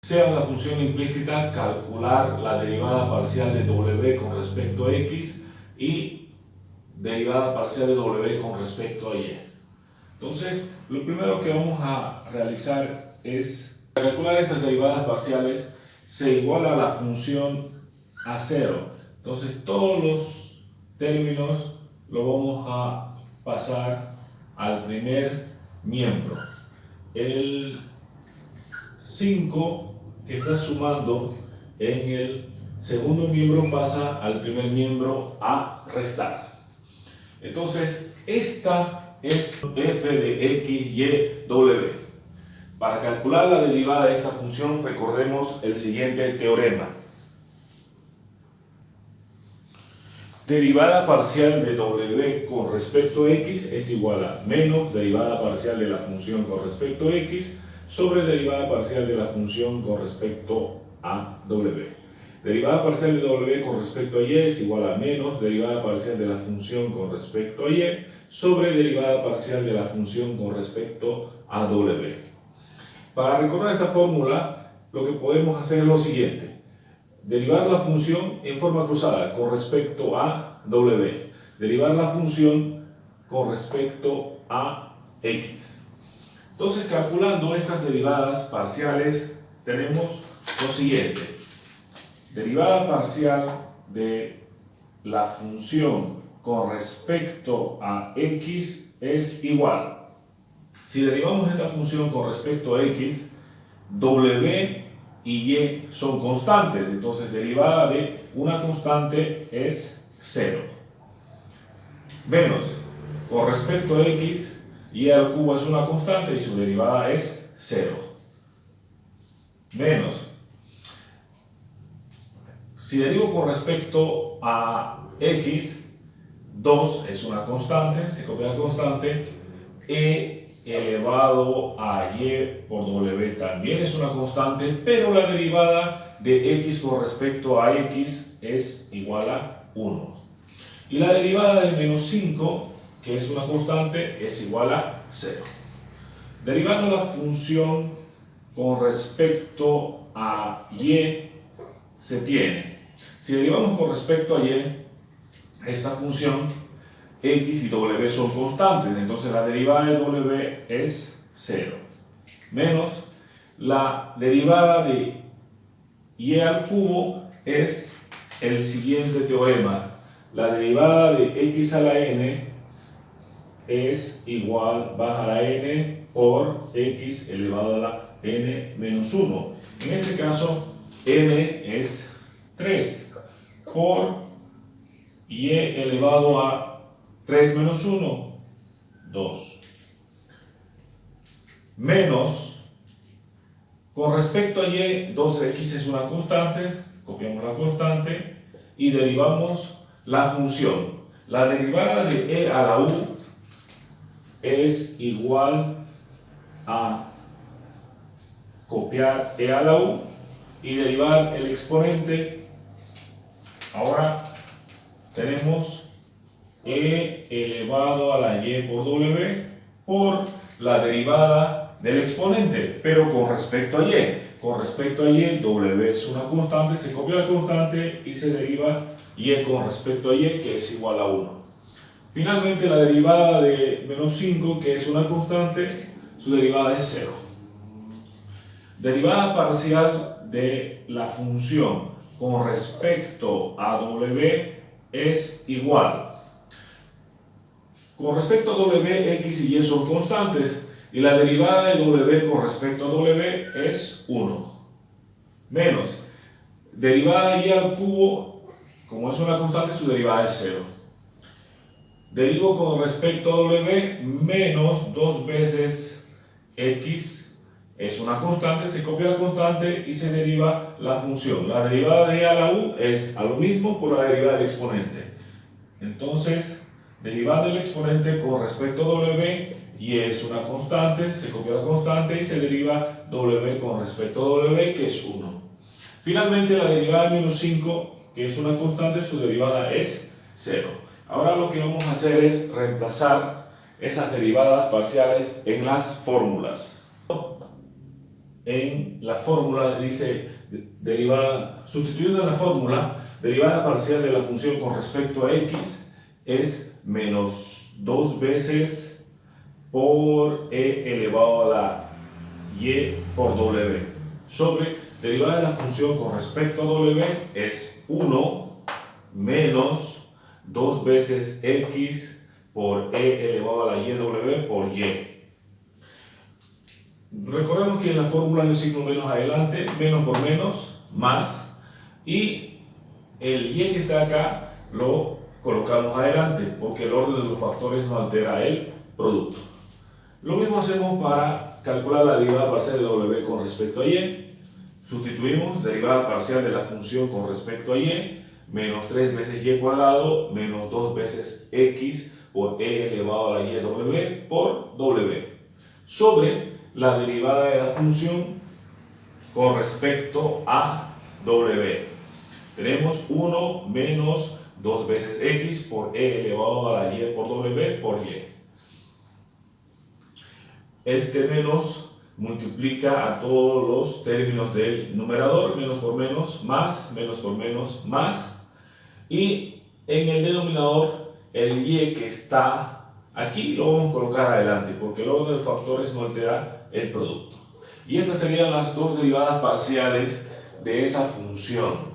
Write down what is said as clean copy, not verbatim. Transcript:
Sea la función implícita calcular la derivada parcial de w con respecto a x y derivada parcial de w con respecto a y. Entonces, lo primero que vamos a realizar es calcular estas derivadas parciales se iguala a la función a 0. Entonces, todos los términos lo vamos a pasar al primer miembro. El 5 que está sumando en el segundo miembro pasa al primer miembro a restar. Entonces, esta es f de x, y, w. Para calcular la derivada de esta función, recordemos el siguiente teorema. Derivada parcial de w con respecto a x es igual a menos derivada parcial de la función con respecto a x sobre derivada parcial de la función con respecto a w. Derivada parcial de w con respecto a y es igual a menos derivada parcial de la función con respecto a y sobre derivada parcial de la función con respecto a w. Para recordar esta fórmula, lo que podemos hacer es lo siguiente. Derivar la función en forma cruzada con respecto a w. Derivar la función con respecto a x. Entonces, calculando estas derivadas parciales, tenemos lo siguiente. Derivada parcial de la función con respecto a x es igual. Si derivamos esta función con respecto a x, w y y son constantes, entonces derivada de una constante es 0. Menos, con respecto a x, y al cubo es una constante y su derivada es 0. Menos, si derivo con respecto a x, 2 es una constante, se copia la constante, e elevado a y por w también es una constante, pero la derivada de x con respecto a x es igual a 1. Y la derivada de menos 5, que es una constante, es igual a 0. Derivando la función con respecto a y, se tiene. Si derivamos con respecto a y, esta función x y w son constantes, entonces la derivada de w es 0. Menos la derivada de y al cubo es el siguiente teorema. La derivada de x a la n es igual, baja la n por x elevado a la n menos 1. En este caso, n es 3 por y elevado a 3 menos 1, 2. Menos, con respecto a y, 2x es una constante, copiamos la constante y derivamos la función. La derivada de e a la u es igual a copiar e a la u y derivar el exponente. Ahora tenemos e elevado a la y por w por la derivada del exponente, pero con respecto a y. Con respecto a y, w es una constante, se copia la constante y se deriva y con respecto a y, que es igual a 1. Finalmente, la derivada de menos 5, que es una constante, su derivada es 0. Derivada parcial de la función con respecto a w es igual. Con respecto a w, x y y son constantes y la derivada de w con respecto a w es 1. Menos, derivada de y al cubo, como es una constante, su derivada es 0. Derivo con respecto a w menos 2 veces x es una constante, se copia la constante y se deriva la función. La derivada de y a la u es a lo mismo por la derivada del exponente. Entonces, derivando el exponente con respecto a w, y es una constante, se copia la constante y se deriva w con respecto a w, que es 1. Finalmente, la derivada de menos 5, que es una constante, su derivada es 0. Ahora lo que vamos a hacer es reemplazar esas derivadas parciales en las fórmulas. en la fórmula dice derivada, sustituyendo en la fórmula, derivada parcial de la función con respecto a x es menos 2 veces por e elevado a la y por w, sobre derivada de la función con respecto a w es 1 menos 2 veces x por e elevado a la y w por y. Recordemos que en la fórmula hay un signo menos adelante, menos por menos, más, y el y que está acá lo colocamos adelante, porque el orden de los factores no altera el producto. Lo mismo hacemos para calcular la derivada parcial de w con respecto a y. Sustituimos derivada parcial de la función con respecto a y, menos 3 veces y cuadrado, menos 2 veces x por e elevado a la y w por w, sobre la derivada de la función con respecto a w. Tenemos 1 menos 2 veces x por e elevado a la y por w por y. Este menos multiplica a todos los términos del numerador, menos por menos, más, y en el denominador el y que está aquí lo vamos a colocar adelante, porque el orden de factores no altera el producto. Y estas serían las dos derivadas parciales de esa función.